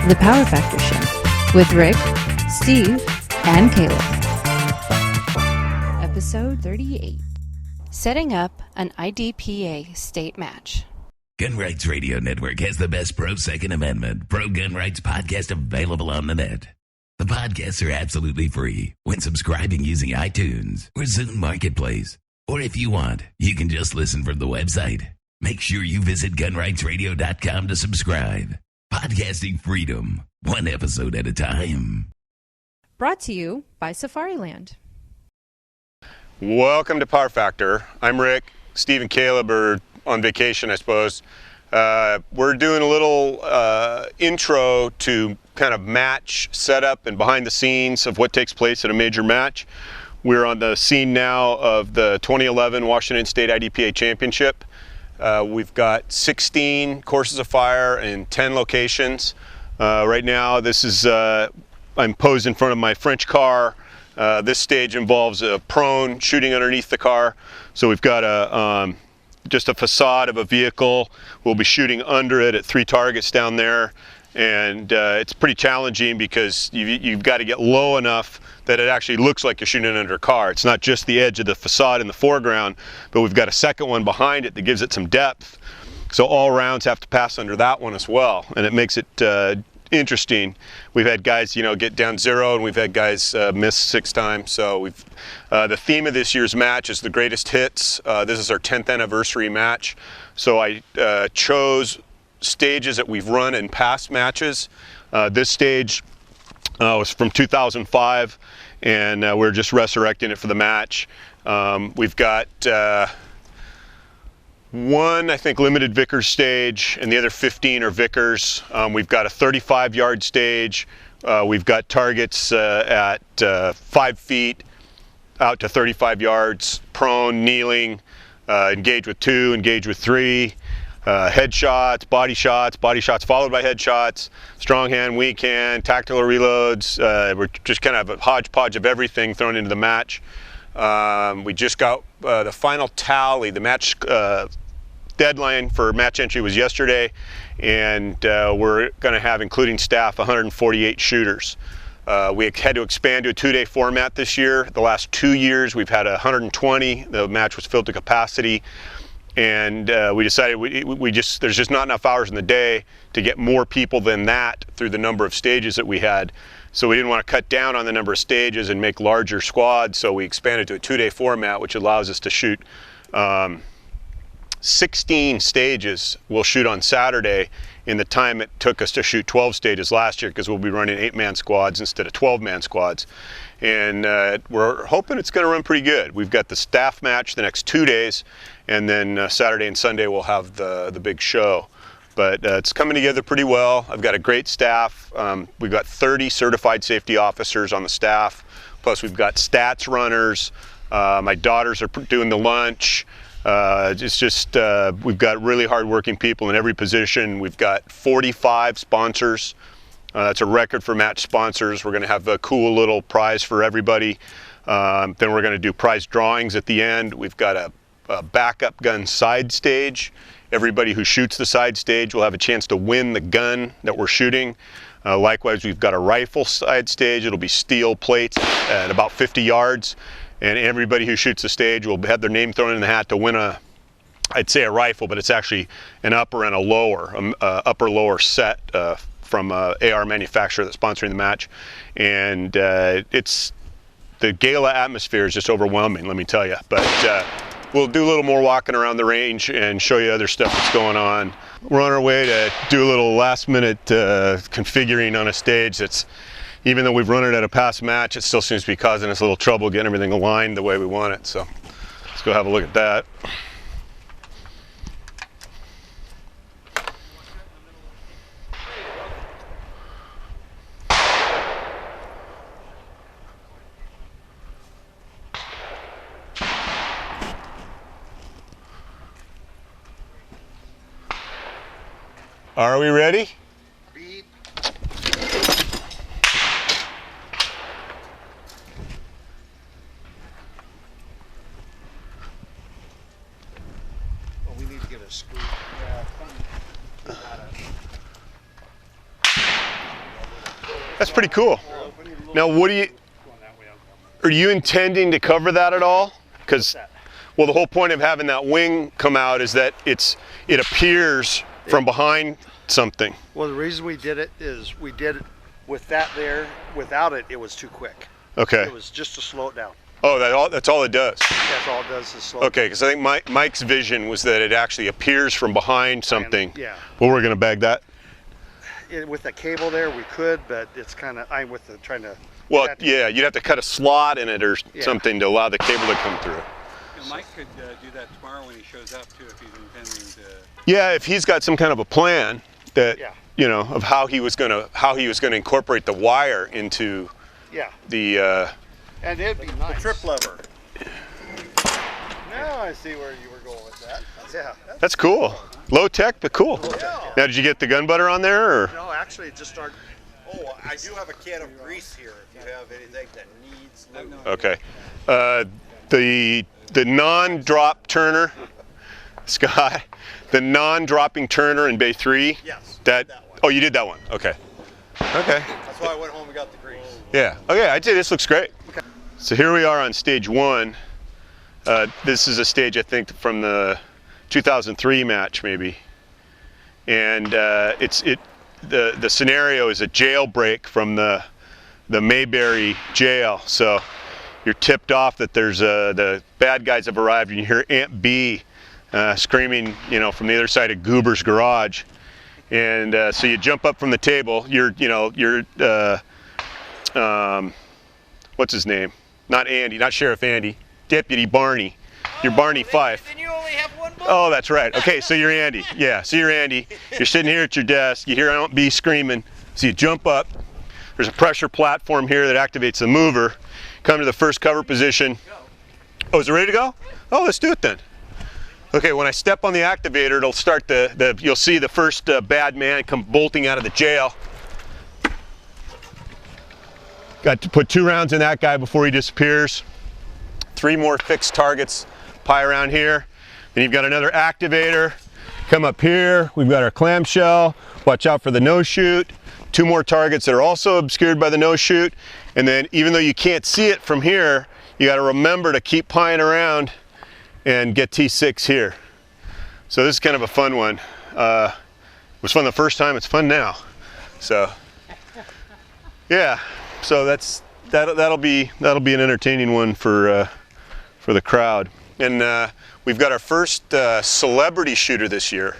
The Power Factor Show with Rick, Steve, and Caleb. Episode 38. Setting up an IDPA state match. Gun Rights Radio Network has the best pro-Second Amendment, pro-gun rights podcast available on the net. The podcasts are absolutely free when subscribing using iTunes or Zune Marketplace. Or if you want, you can just listen from the website. Make sure you visit gunrightsradio.com to subscribe. Podcasting freedom, one episode at a time. Brought to you by Safariland. Welcome to Power Factor. I'm Rick. Steve and Caleb are on vacation, I suppose. We're doing a little intro to kind of match setup and behind the scenes of what takes place at a major match. We're on the scene now of the 2011 Washington State IDPA Championship. We've got 16 courses of fire in 10 locations. Right now, this is I'm posed in front of my French car. This stage involves a prone shooting underneath the car. So we've got just a facade of a vehicle. We'll be shooting under it at 3 targets down there. And it's pretty challenging because you've got to get low enough that it actually looks like you're shooting under a car. It's not just the edge of the facade in the foreground, but we've got a second one behind it that gives it some depth. So all rounds have to pass under that one as well, and it makes it interesting. We've had guys, get down 0, and we've had guys miss 6 times. So the theme of this year's match is the greatest hits. This is our 10th anniversary match. So I chose stages that we've run in past matches. This stage was from 2005, and we're just resurrecting it for the match. We've got one, I think, limited Vickers stage, and the other 15 are Vickers. We've got a 35-yard stage. We've got targets at 5 feet out to 35 yards, prone, kneeling, engage with 2, engage with 3. Headshots, body shots followed by headshots, strong hand, weak hand, tactical reloads. We're just kind of a hodgepodge of everything thrown into the match. We just got the final tally. The match deadline for match entry was yesterday, and we're going to have, including staff, 148 shooters. We had to expand to a 2-day format this year. The last 2 years we've had 120. The match was filled to capacity. And we decided there's just not enough hours in the day to get more people than that through the number of stages that we had. So we didn't want to cut down on the number of stages and make larger squads. So we expanded to a 2-day format, which allows us to shoot 16 stages. We'll shoot on Saturday in the time it took us to shoot 12 stages last year, because we'll be running 8-man squads instead of 12-man squads. And we're hoping it's going to run pretty good. We've got the staff match the next 2 days, and then Saturday and Sunday we'll have the big show. But it's coming together pretty well. I've got a great staff. We've got 30 certified safety officers on the staff, plus we've got stats runners. My daughters are doing the lunch. It's just we've got really hard-working people in every position. We've got 45 sponsors. That's a record for match sponsors. We're going to have a cool little prize for everybody. Then we're going to do prize drawings at the end. We've got a backup gun side stage. Everybody who shoots the side stage will have a chance to win the gun that we're shooting. Likewise, we've got a rifle side stage. It'll be steel plates at about 50 yards. And everybody who shoots the stage will have their name thrown in the hat to win I'd say a rifle, but it's actually an upper and a lower, upper-lower set from an AR manufacturer that's sponsoring the match. And the gala atmosphere is just overwhelming, let me tell you. But we'll do a little more walking around the range and show you other stuff that's going on. We're on our way to do a little last-minute configuring on a stage that's, even though we've run it at a past match, it still seems to be causing us a little trouble getting everything aligned the way we want it. So let's go have a look at that. Are we ready? Beep. Oh, we need to get a screw. Yeah, That's pretty cool. Now, are you intending to cover that at all? Because, well, the whole point of having that wing come out is that it appears from behind something. Well, the reason we did it is we did it with that there. Without it, it was too quick. Okay. It was just to slow it down. Oh, that's all it does? That's all it does is slow it Okay, because I think Mike's vision was that it actually appears from behind something. Yeah. Well, we're going to bag that? With the cable there, we could, but it's kind of, I'm with the trying to... Well, yeah, you'd have to cut a slot in it or something to allow the cable to come through. Mike could do that tomorrow when he shows up too, if he's intending to. Yeah, if he's got some kind of a plan that of how he was gonna incorporate the wire into the. And it'd be nice. The trip lever. Now I see where you were going with that. Yeah. That's cool. Low tech, but cool. Yeah. Now, did you get the gun butter on there, or? No, actually, it just started. Oh, I do have a can of grease here. If you have anything that needs lube. Okay. The non-drop turner, Scott, the non-dropping turner in Bay 3. Yes. That one. Oh, you did that one. Okay. Okay. That's why I went home and got the grease. Yeah. Okay. I'd say this looks great. Okay. So here we are on stage 1. This is a stage I think from the 2003 match maybe, and the scenario is a jailbreak from the Mayberry jail. So you're tipped off that there's the bad guys have arrived, and you hear Aunt B screaming, from the other side of Goober's garage, and so you jump up from the table. You're what's his name? Not Andy, not Sheriff Andy, Deputy Barney. You're Barney Fife. Then you only have one book. Oh, that's right. Okay, so you're Andy. Yeah, so you're Andy. You're sitting here at your desk. You hear Aunt B screaming. So you jump up. There's a pressure platform here that activates the mover. Come to the first cover position. Oh, is it ready to go? Oh, let's do it then. Okay, when I step on the activator, it'll start you'll see the first bad man come bolting out of the jail. Got to put 2 rounds in that guy before he disappears. 3 more fixed targets pie around here. Then you've got another activator. Come up here. We've got our clamshell. Watch out for the no shoot. 2 more targets that are also obscured by the no shoot. And then even though you can't see it from here, you got to remember to keep pieing around and get T6 here. So this is kind of a fun one. It was fun the first time. It's fun now. So yeah. So that'll be an entertaining one for the crowd. And we've got our first celebrity shooter this year.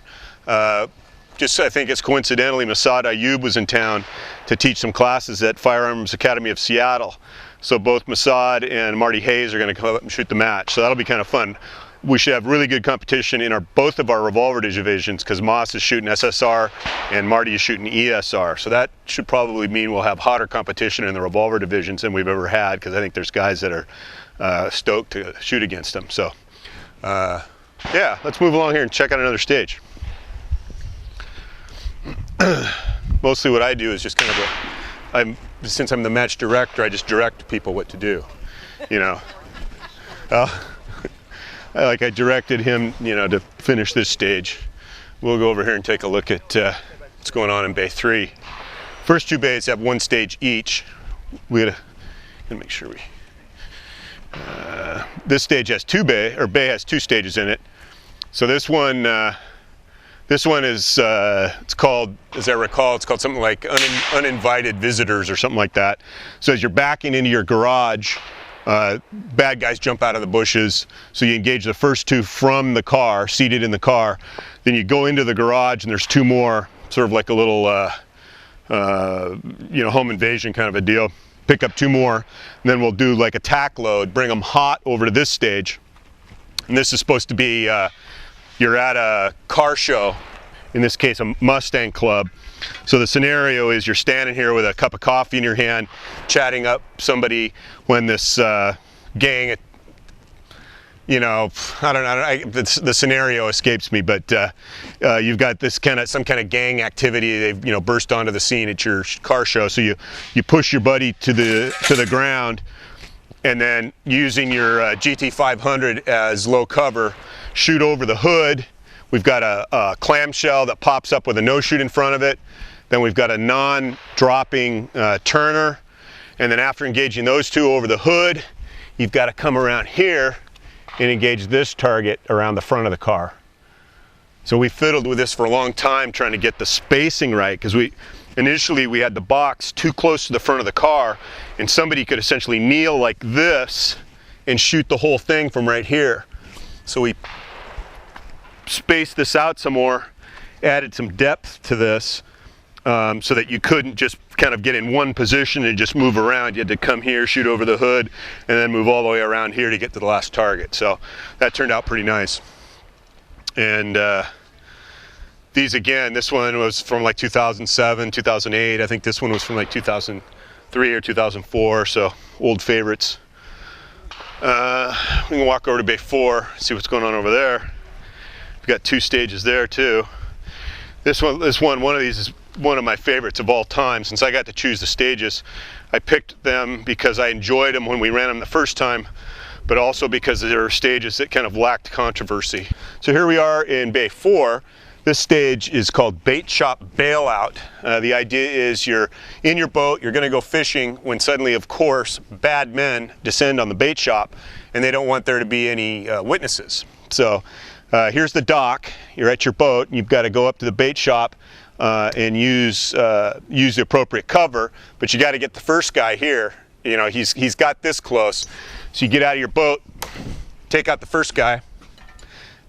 Just I think it's coincidentally Massad Ayub was in town to teach some classes at Firearms Academy of Seattle. So both Massad and Marty Hayes are going to come up and shoot the match. So that'll be kind of fun. We should have really good competition in both of our revolver divisions, because Moss is shooting SSR and Marty is shooting ESR. So that should probably mean we'll have hotter competition in the revolver divisions than we've ever had, because I think there's guys that are stoked to shoot against them. So yeah, let's move along here and check out another stage. Mostly what I do is just kind of since I'm the match director, I just direct people what to do, I directed him, to finish this stage. We'll go over here and take a look at what's going on in Bay 3. First 2 bays have 1 stage each. We gotta make sure this stage has bay has 2 stages in it. So this one is it's called, as I recall, it's called something like uninvited visitors or something like that. So as you're backing into your garage, bad guys jump out of the bushes, so you engage the first 2 from the car, seated in the car. Then you go into the garage and there's 2 more, sort of like a little home invasion kind of a deal. Pick up 2 more, and then we'll do like a tack load, bring them hot over to this stage. And this is supposed to be you're at a car show, in this case a Mustang club. So the scenario is you're standing here with a cup of coffee in your hand, chatting up somebody when this gang, I don't know, the scenario escapes me, but you've got this some kind of gang activity. They've burst onto the scene at your car show. So you push your buddy to the ground, and then using your GT500 as low cover, shoot over the hood. We've got a clamshell that pops up with a no shoot in front of it. Then we've got a non-dropping turner. And then after engaging those two over the hood, you've got to come around here and engage this target around the front of the car. So we fiddled with this for a long time trying to get the spacing right, because initially we had the box too close to the front of the car, and somebody could essentially kneel like this and shoot the whole thing from right here. So we spaced this out some more, added some depth to this, so that you couldn't just kind of get in one position and just move around. You had to come here, shoot over the hood, and then move all the way around here to get to the last target. So that turned out pretty nice. And these, again, this one was from like 2007, 2008. I think this one was from like 2003 or 2004, so old favorites. We can walk over to Bay 4, see what's going on over there. We've got 2 stages there too. One of these is one of my favorites of all time. Since I got to choose the stages, I picked them because I enjoyed them when we ran them the first time, but also because there are stages that kind of lacked controversy. So here we are in Bay 4. This stage is called Bait Shop Bailout. The idea is you're in your boat, you're gonna go fishing, when suddenly, of course, bad men descend on the bait shop, and they don't want there to be any witnesses. So here's the dock. You're at your boat, and you've got to go up to the bait shop and use the appropriate cover, but you got to get the first guy here. You know, he's got this close. So you get out of your boat, take out the first guy.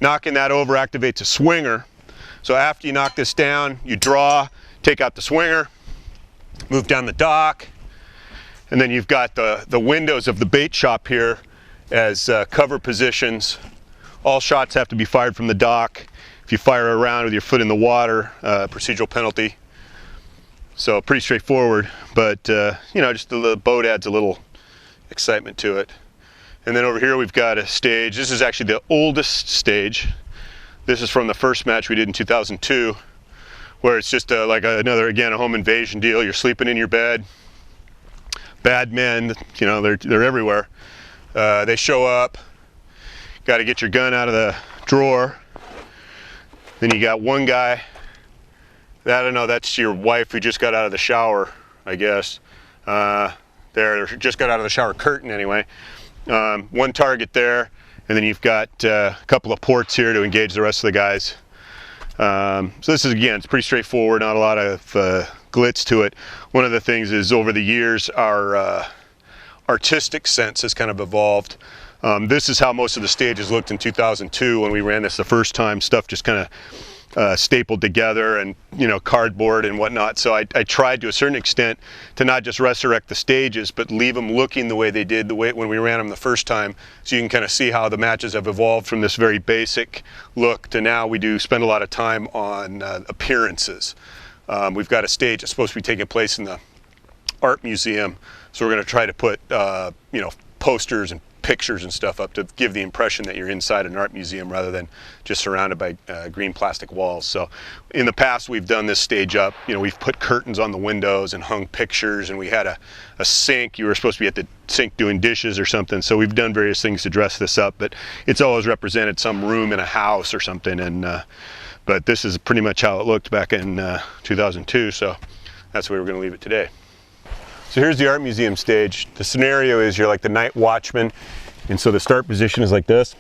Knocking that over activates a swinger. So after you knock this down, you draw, take out the swinger, move down the dock, and then you've got the windows of the bait shop here as cover positions. All shots have to be fired from the dock. If you fire around with your foot in the water, procedural penalty. So pretty straightforward, but you know, just the boat adds a little excitement to it. And then over here we've got a stage. This is actually the oldest stage. This is from the first match we did in 2002, where it's just like another, again, a home invasion deal. You're sleeping in your bed. Bad men, you know, they're everywhere. They show up. Got to get your gun out of the drawer. Then you got one guy. I don't know, that's your wife who just got out of the shower, I guess. There, just got out of the shower curtain anyway. One target there, and then you've got a couple of ports here to engage the rest of the guys. So this is, again, it's pretty straightforward, not a lot of glitz to it. One of the things is, over the years, our artistic sense has kind of evolved. This is how most of the stages looked in 2002 when we ran this the first time. Stuff just kind of stapled together, and, you know, cardboard and whatnot. So I tried to a certain extent to not just resurrect the stages, but leave them looking the way they did when we ran them the first time, so you can kind of see how the matches have evolved from this very basic look to now we do spend a lot of time on appearances. We've got a stage that's supposed to be taking place in the art museum, so we're going to try to put you know, posters and pictures and stuff up to give the impression that you're inside an art museum rather than just surrounded by green plastic walls. So in the past we've done this stage up, you know, we've put curtains on the windows and hung pictures, and we had a sink. You were supposed to be at the sink doing dishes or something, so we've done various things to dress this up, but it's always represented some room in a house or something. And but this is pretty much how it looked back in 2002, so that's where we're going to leave it today. So here's the art museum stage. The scenario is you're like the night watchman, and so the start position is like this.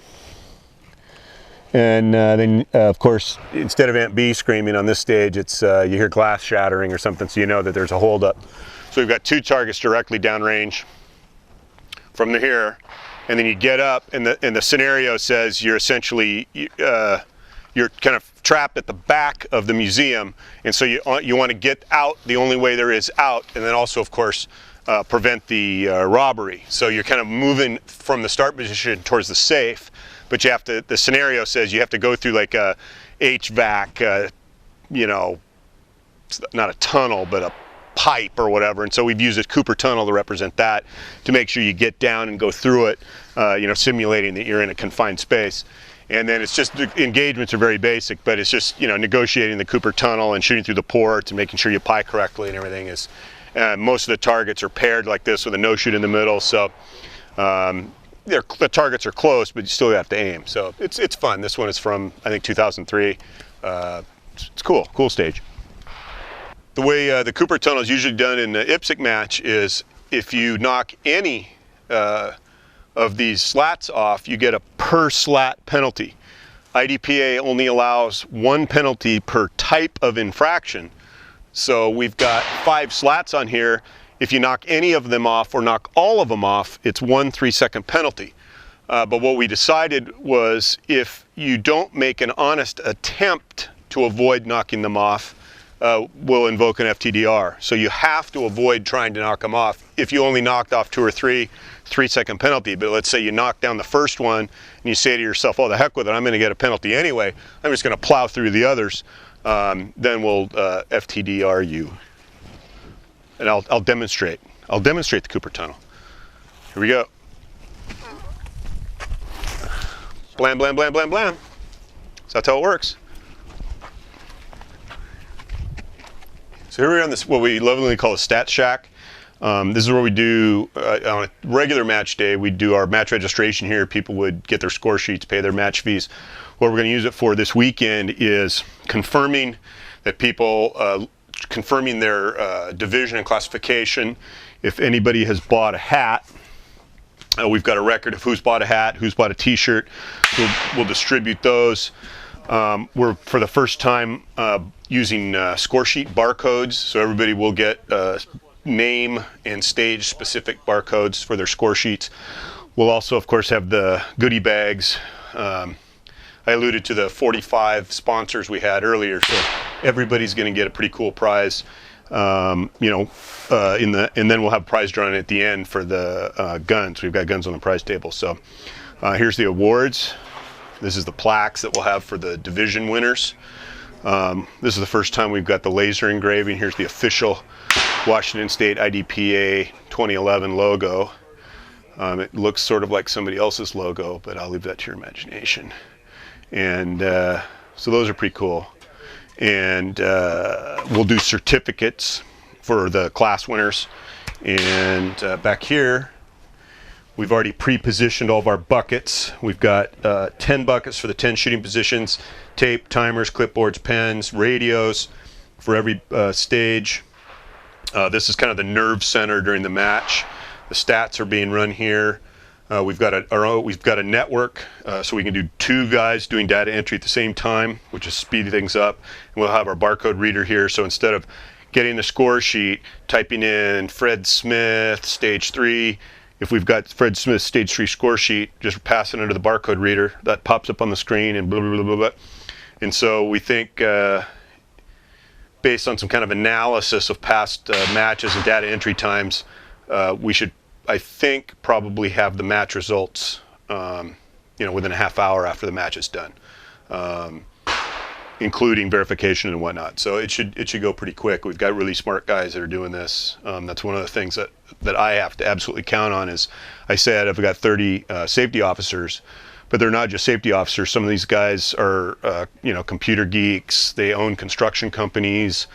And then, of course, instead of Aunt B screaming on this stage, it's you hear glass shattering or something, so you know that there's a holdup. So we've got 2 targets directly downrange from here, and then you get up, and the scenario says you're essentially you're kind of trapped at the back of the museum, and so you want to get out the only way there is out, and then also, of course, prevent the robbery. So you're kind of moving from the start position towards the safe, but you have to, the scenario says you have to go through like a HVAC, you know, not a tunnel, but a pipe or whatever, and so we've used a Cooper tunnel to represent that, to make sure you get down and go through it, you know, simulating that you're in a confined space. And then it's just, the engagements are very basic, but it's just, you know, negotiating the Cooper tunnel and shooting through the ports and making sure you pie correctly and everything is, most of the targets are paired like this with a no-shoot in the middle, so the targets are close, but you still have to aim. So it's fun. This one is from, I think, 2003. It's cool stage. The way the Cooper tunnel is usually done in the IPSC match is if you knock any of these slats off, you get a per slat penalty. IDPA only allows one penalty per type of infraction. So we've got 5 slats on here. If you knock any of them off or knock all of them off, it's 1 3-second penalty. But what we decided was if you don't make an honest attempt to avoid knocking them off, we'll invoke an FTDR. So you have to avoid trying to knock them off. If you only knocked off 2 or 3, 3-second penalty. But let's say you knock down the first one and you say to yourself, oh, the heck with it, I'm going to get a penalty anyway. I'm just going to plow through the others. Then we'll FTDR you. And I'll demonstrate. I'll demonstrate the Cooper tunnel. Here we go. Blam, blam, blam, blam, blam. So that's how it works. So here we are on this, what we lovingly call a stat shack. This is where we do, on a regular match day, we do our match registration here. People would get their score sheets, pay their match fees. What we're going to use it for this weekend is confirming that people, confirming their division and classification. If anybody has bought a hat, we've got a record of who's bought a hat, who's bought a t-shirt. We'll distribute those. We're, for the first time, using score sheet barcodes, so everybody will get name and stage specific barcodes for their score sheets. We'll also, of course, have the goodie bags. I alluded to the 45 sponsors we had earlier, so everybody's going to get a pretty cool prize. And then we'll have prize drawn at the end for the guns. We've got guns on the prize table. So here's the awards. This is the plaques that we'll have for the division winners. This is the first time we've got the laser engraving. Here's the official Washington State IDPA 2011 logo. It looks sort of like somebody else's logo, but I'll leave that to your imagination. And so those are pretty cool. And we'll do certificates for the class winners. And back here, we've already pre-positioned all of our buckets. We've got 10 buckets for the 10 shooting positions, tape, timers, clipboards, pens, radios for every stage. This is kind of the nerve center during the match. The stats are being run here. We've got a network, so we can do 2 guys doing data entry at the same time, which is speeding things up. And we'll have our barcode reader here, so instead of getting the score sheet, typing in Fred Smith, stage 3, if we've got Fred Smith's stage 3 score sheet, just pass it into the barcode reader. That pops up on the screen and blah, blah, blah, blah, blah. And so we think, based on some kind of analysis of past matches and data entry times, we should, I think, probably have the match results, within a half hour after the match is done, including verification and whatnot. So it should go pretty quick. We've got really smart guys that are doing this. That's one of the things that I have to absolutely count on. Is I said I've got 30 safety officers, but they're not just safety officers. Some of these guys are computer geeks. They own construction companies.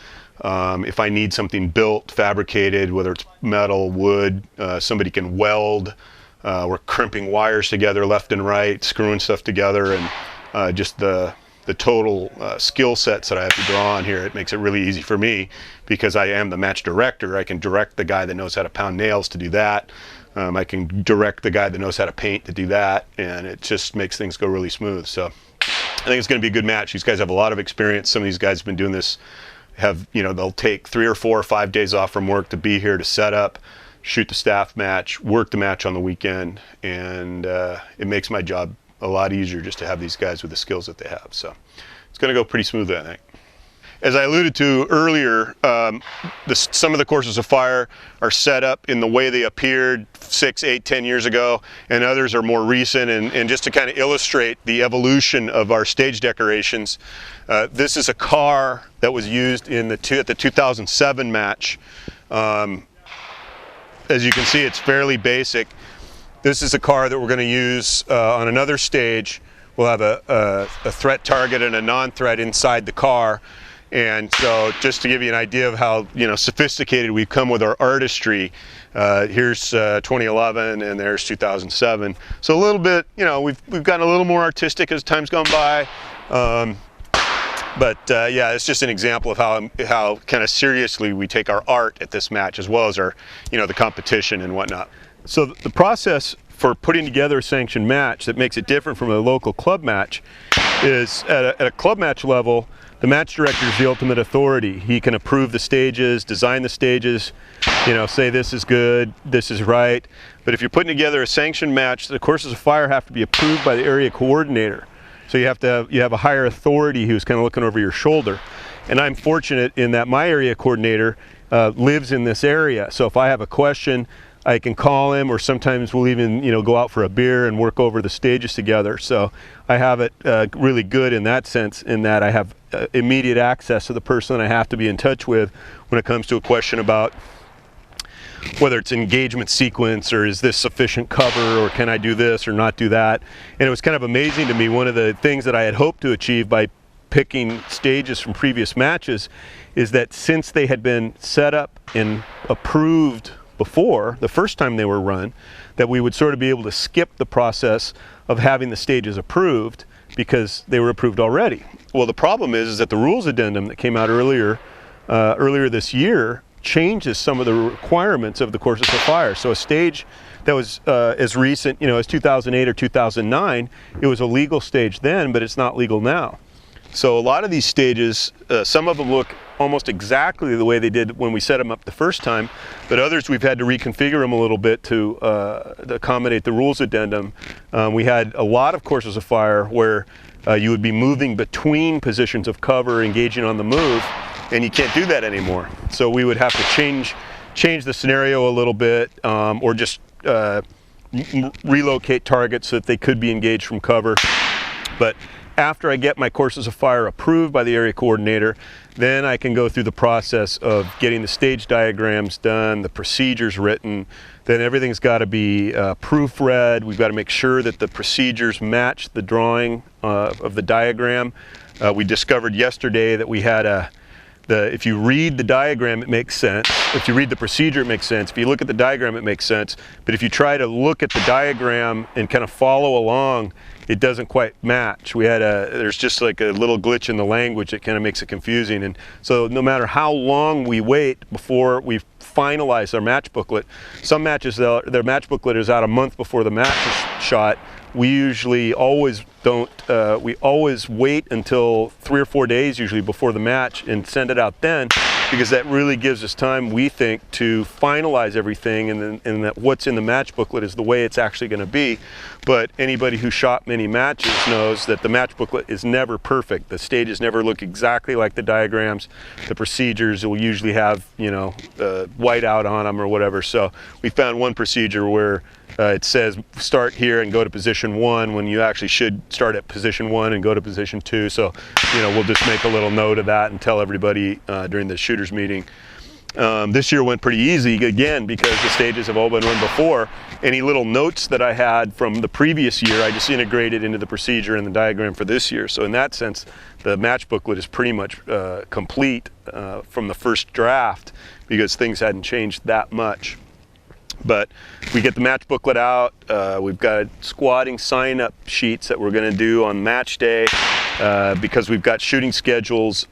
If I need something built, fabricated, whether it's metal, wood, somebody can weld. We're crimping wires together left and right, screwing stuff together, and just the total skill sets that I have to draw on here. It makes it really easy for me because I am the match director. I can direct the guy that knows how to pound nails to do that. I can direct the guy that knows how to paint to do that, and it just makes things go really smooth. So I think it's going to be a good match. These guys have a lot of experience. Some of these guys have been doing this, they'll take 3 or 4 or 5 days off from work to be here to set up, shoot the staff match, work the match on the weekend, and it makes my job a lot easier just to have these guys with the skills that they have. So it's going to go pretty smoothly, I think. As I alluded to earlier, some of the courses of fire are set up in the way they appeared 6, 8, 10 years ago, and others are more recent. And just to kind of illustrate the evolution of our stage decorations, this is a car that was used at the 2007 match. As you can see, it's fairly basic. This is a car that we're going to use on another stage. We'll have a threat target and a non-threat inside the car. And so just to give you an idea of how sophisticated we've come with our artistry, here's 2011 and there's 2007. So a little bit, we've gotten a little more artistic as time's gone by. But yeah, it's just an example of how kind of seriously we take our art at this match, as well as our, the competition and whatnot. So the process for putting together a sanctioned match that makes it different from a local club match is at a club match level, the match director is the ultimate authority. He can approve the stages, design the stages, say this is good, this is right. But if you're putting together a sanctioned match, the courses of fire have to be approved by the area coordinator. So you have a higher authority who's kind of looking over your shoulder. And I'm fortunate in that my area coordinator lives in this area. So if I have a question, I can call him, or sometimes we'll even go out for a beer and work over the stages together. So I have it really good in that sense, in that I have immediate access to the person I have to be in touch with when it comes to a question about whether it's engagement sequence, or is this sufficient cover, or can I do this or not do that. And it was kind of amazing to me. One of the things that I had hoped to achieve by picking stages from previous matches is that since they had been set up and approved before, the first time they were run, that we would sort of be able to skip the process of having the stages approved because they were approved already. Well, the problem is that the rules addendum that came out earlier this year changes some of the requirements of the courses of fire. So a stage that was as recent, as 2008 or 2009, it was a legal stage then, but it's not legal now. So a lot of these stages, some of them look almost exactly the way they did when we set them up the first time, but others we've had to reconfigure them a little bit to accommodate the rules addendum. We had a lot of courses of fire where you would be moving between positions of cover, engaging on the move, and you can't do that anymore. So we would have to change the scenario a little bit, or just relocate targets so that they could be engaged from cover. But after I get my courses of fire approved by the area coordinator, then I can go through the process of getting the stage diagrams done, the procedures written. Then everything's got to be proofread. We've got to make sure that the procedures match the drawing of the diagram. We discovered yesterday that we had if you read the diagram, it makes sense. If you read the procedure, it makes sense. If you look at the diagram, it makes sense. But if you try to look at the diagram and kind of follow along, it doesn't quite match. There's just like a little glitch in the language that kind of makes it confusing. And so no matter how long we wait before we finalize our match booklet, some matches, their match booklet is out a month before the match is shot. We usually always we always wait until 3 or 4 days usually before the match and send it out then, because that really gives us time, we think, to finalize everything, and that what's in the match booklet is the way it's actually going to be. But anybody who shot many matches knows that the match booklet is never perfect. The stages never look exactly like the diagrams. The procedures will usually have, white out on them or whatever. So we found one procedure where it says start here and go to position 1 when you actually should start at position 1 and go to position 2. So, we'll just make a little note of that and tell everybody during the shooters meeting. This year went pretty easy, again, because the stages have all been run before. Any little notes that I had from the previous year, I just integrated into the procedure and the diagram for this year. So in that sense, the match booklet is pretty much complete from the first draft, because things hadn't changed that much. But we get the match booklet out. We've got squatting sign-up sheets that we're going to do on match day, because we've got shooting schedules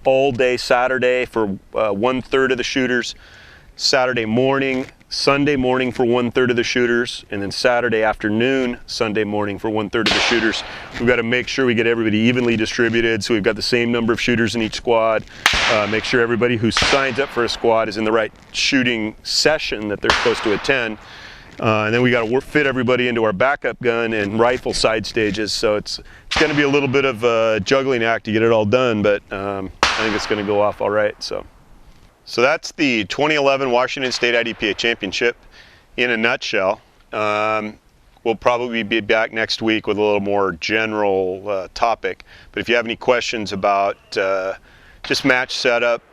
all day Saturday for 1/3 of the shooters, Saturday morning, Sunday morning for 1/3 of the shooters, and then Saturday afternoon, Sunday morning for 1/3 of the shooters. We've got to make sure we get everybody evenly distributed, so we've got the same number of shooters in each squad. Make sure everybody who signs up for a squad is in the right shooting session that they're supposed to attend. And then we got to fit everybody into our backup gun and rifle side stages. So it's going to be a little bit of a juggling act to get it all done, but I think it's going to go off all right. So that's the 2011 Washington State IDPA Championship in a nutshell. We'll probably be back next week with a little more general topic. But if you have any questions about just match setup,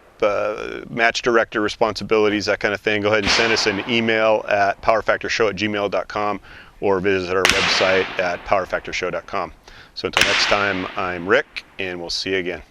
match director responsibilities, that kind of thing, go ahead and send us an email at powerfactorshow@gmail.com or visit our website at powerfactorshow.com. So until next time, I'm Rick, and we'll see you again.